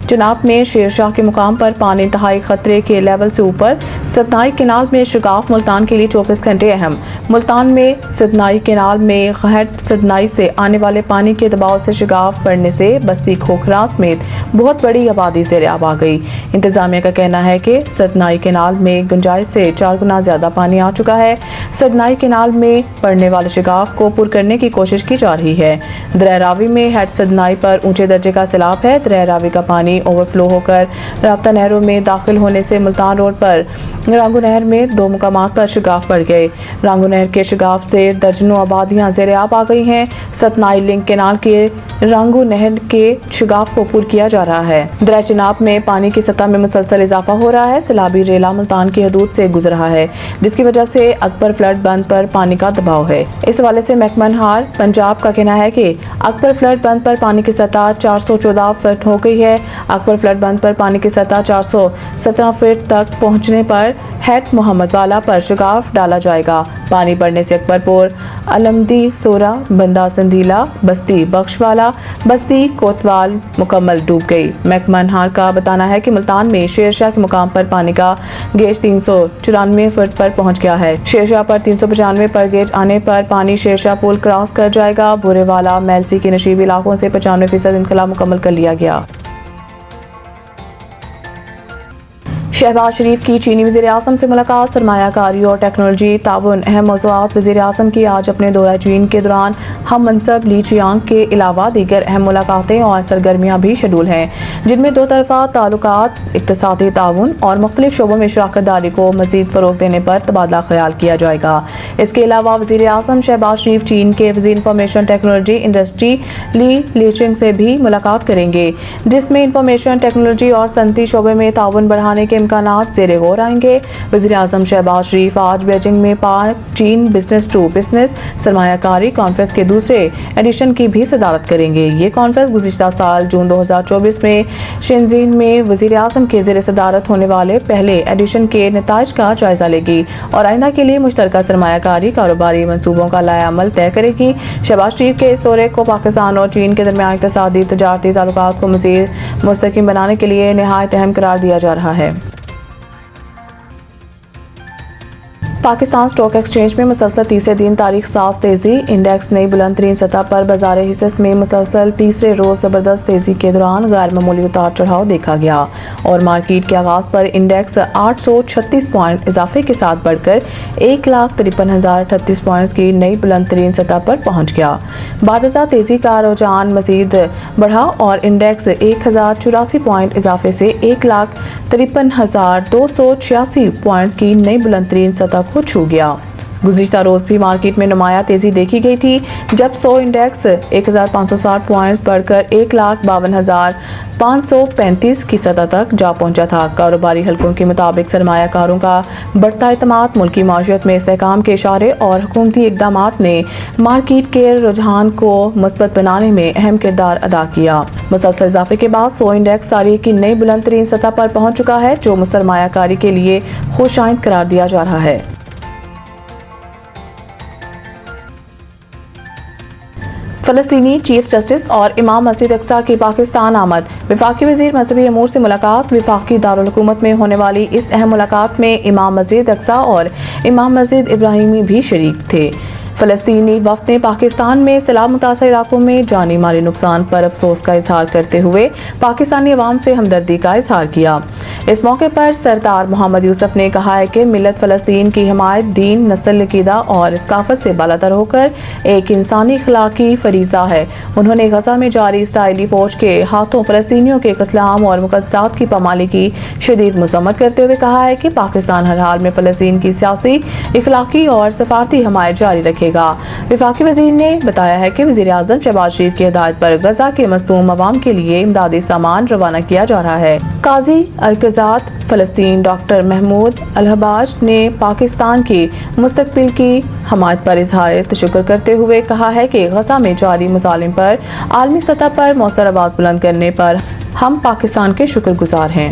چناب میں شیر شاہ کے مقام پر پانی انتہائی خطرے کے لیول سے اوپر، ستنائی کینال میں شگاف ملتان کے لیے 24 گھنٹے اہم۔ ملتان میں ستنائی کینال میں ہیڈ ستنائی سے آنے والے پانی کے دباؤ سے شگاف بڑھنے سے بستی کھوکھرا سمیت بہت بڑی آبادی زیر آب آ گئی۔ انتظامیہ کا کہنا ہے کہ ستنائی کینال میں گنجائش سے 4 گنا زیادہ پانی آ چکا ہے۔ ستنائی کینال میں پڑنے والے شگاف کو پر کرنے کی کوشش کی جا رہی ہے۔ دریا راوی میں ہیڈ ستنائی پر اونچے درجے کا سیلاب ہے۔ دریا راوی کا پانی اوور فلو ہو کر رابطہ نہروں میں داخل ہونے سے ملتان روڈ پر رانگو نہر میں 2 مقامات پر شگاف بڑھ گئے۔ رانگو نہر کے شگاف سے درجنوں آبادیاں زیر آب آ گئی ہیں۔ ستنائی لنک کینال کے رانگو نہر کے شگاف کو پر کیا جا رہا ہے۔ دریا چناب میں پانی کی سطح میں مسلسل اضافہ ہو رہا ہے۔ سیلابی ریلا ملتان کی حدود سے گزر رہا ہے، جس کی وجہ سے اکبر فلڈ بند پر پانی کا دباؤ ہے۔ اس حوالے سے محکمہ انہار پنجاب کا کہنا ہے کہ اکبر فلڈ بند پر پانی کی سطح 414 فٹ ہو گئی ہے۔ اکبر فلڈ بند پر پانی کی سطح 417 فٹ تک پہنچنے پر ہیڈ محمد والا پر شگاف ڈالا جائے گا۔ پانی بڑھنے سے اکبر پور، علمدی سورا، بندہ سندیلا، بستی بخشوالا، بستی کوتوال مکمل ڈوب گئی۔ محکمہ انہار کا بتانا ہے کہ ملتان میں شیر شاہ کے مقام پر پانی کا گیج 394 فٹ پر پہنچ گیا ہے۔ شیر شاہ پر 395 پر گیج آنے پر پانی شیر شاہ پل کراس کر جائے گا۔ بورے والا، میلسی کے نشیبی علاقوں سے 95% انخلا مکمل کر لیا گیا۔ شہباز شریف کی چینی وزیر اعظم سے ملاقات، سرمایہ کاری اور ٹیکنالوجی تعاون اہم موضوعات۔ وزیر اعظم کی آج اپنے دورہ چین کے دوران ہم منصب لی چیانگ کے علاوہ دیگر اہم ملاقاتیں اور سرگرمیاں بھی شیڈول ہیں، جن میں 2 طرفہ تعلقات، اقتصادی تعاون اور مختلف شعبوں میں شراکت داری کو مزید فروغ دینے پر تبادلہ خیال کیا جائے گا۔ اس کے علاوہ وزیر اعظم شہباز شریف چین کے وزیر انفارمیشن ٹیکنالوجی انڈسٹری لی لیچنگ سے بھی ملاقات کریں گے، جس میں انفارمیشن ٹیکنالوجی اور صنعتی شعبے میں تعاون بڑھانے کے امکانات زیر غور آئیں گے۔ وزیر اعظم شہباز شریف آج بیجنگ میں پاک چین بزنس ٹو بزنس سرمایہ کاری کانفرنس کے دوسرے ایڈیشن کی بھی صدارت کریں گے۔ یہ کانفرنس گزشتہ سال جون 2024 میں شنزین میں وزیر اعظم کے زیر صدارت ہونے والے پہلے ایڈیشن کے نتائج کا جائزہ لے گی اور آئندہ کے لیے مشترکہ سرمایہ کاری کاروباری منصوبوں کا لائحہ عمل طے کرے گی۔ شہباز شریف کے اس دورے کو پاکستان اور چین کے درمیان اقتصادی تجارتی تعلقات کو مزید مستحکم بنانے کے لیے نہایت اہم قرار دیا جا رہا ہے۔ پاکستان اسٹاک ایکسچینج میں مسلسل تیسرے دن تاریخ ساز تیزی، انڈیکس نئی بلند ترین سطح پر بازار حصص میں مسلسل تیسرے روز زبردست تیزی کے دوران غیر معمولی اتار چڑھاؤ دیکھا گیا اور مارکیٹ کے آغاز پر انڈیکس 836 پوائنٹ اضافے کے ساتھ بڑھ کر 1,53,038 پوائنٹس کی نئی بلند ترین سطح پر پہنچ گیا۔ بعد ازاں تیزی کا رجحان مزید بڑھا اور انڈیکس 1,084 پوائنٹ اضافے سے 1,53,286 پوائنٹ کی نئی بلند ترین سطح کو چھو گیا۔ گزشتہ روز بھی مارکیٹ میں نمایاں تیزی دیکھی گئی تھی، جب 100 انڈیکس 1,560 پوائنٹس بڑھ کر 1,52,535 کی سطح تک جا پہنچا تھا۔ کاروباری حلقوں کے مطابق سرمایہ کاروں کا بڑھتا اعتماد، ملکی معیشت میں استحکام کے اشارے اور حکومتی اقدامات نے مارکیٹ کے رجحان کو مثبت بنانے میں اہم کردار ادا کیا۔ مسلسل اضافے کے بعد 100 انڈیکس تاریخ کی نئی بلند ترین سطح پر پہنچ چکا ہے، جو سرمایہ کاری کے لیے خوش آئند قرار دیا جا رہا ہے۔ فلسطینی چیف جسٹس اور امام مسجد اقصی کی پاکستان آمد، وفاقی وزیر مذہبی امور سے ملاقات۔ وفاقی دارالحکومت میں ہونے والی اس اہم ملاقات میں امام مسجد اقصی اور امام مسجد ابراہیمی بھی شریک تھے۔ فلسطینی وفد نے پاکستان میں سیلاب متاثرہ علاقوں میں جانی مالی نقصان پر افسوس کا اظہار کرتے ہوئے پاکستانی عوام سے ہمدردی کا اظہار کیا۔ اس موقع پر سردار محمد یوسف نے کہا ہے کہ ملت فلسطین کی حمایت دین، نسل، عقیدہ اور ثقافت سے بالاتر ہو کر ایک انسانی اخلاقی فریضہ ہے۔ انہوں نے غزہ میں جاری اسرائیلی فوج کے ہاتھوں فلسطینیوں کے قتل عام اور مقدسات کی پامالی کی شدید مذمت کرتے ہوئے کہا ہے کہ پاکستان ہر حال میں فلسطین کی سیاسی، اخلاقی اور سفارتی حمایت جاری رکھے گا۔ وفاقی وزیر نے بتایا ہے کہ وزیر اعظم شہباز شریف کی ہدایت پر غزہ کے مظلوم عوام کے لیے امدادی سامان روانہ کیا جا رہا ہے۔ قاضی ارکزات فلسطین ڈاکٹر محمود الحباج نے پاکستان کی مستقبل کی حمایت پر اظہار تشکر کرتے ہوئے کہا ہے کہ غزہ میں جاری مظالم پر عالمی سطح پر مؤثر آواز بلند کرنے پر ہم پاکستان کے شکر گزار ہیں۔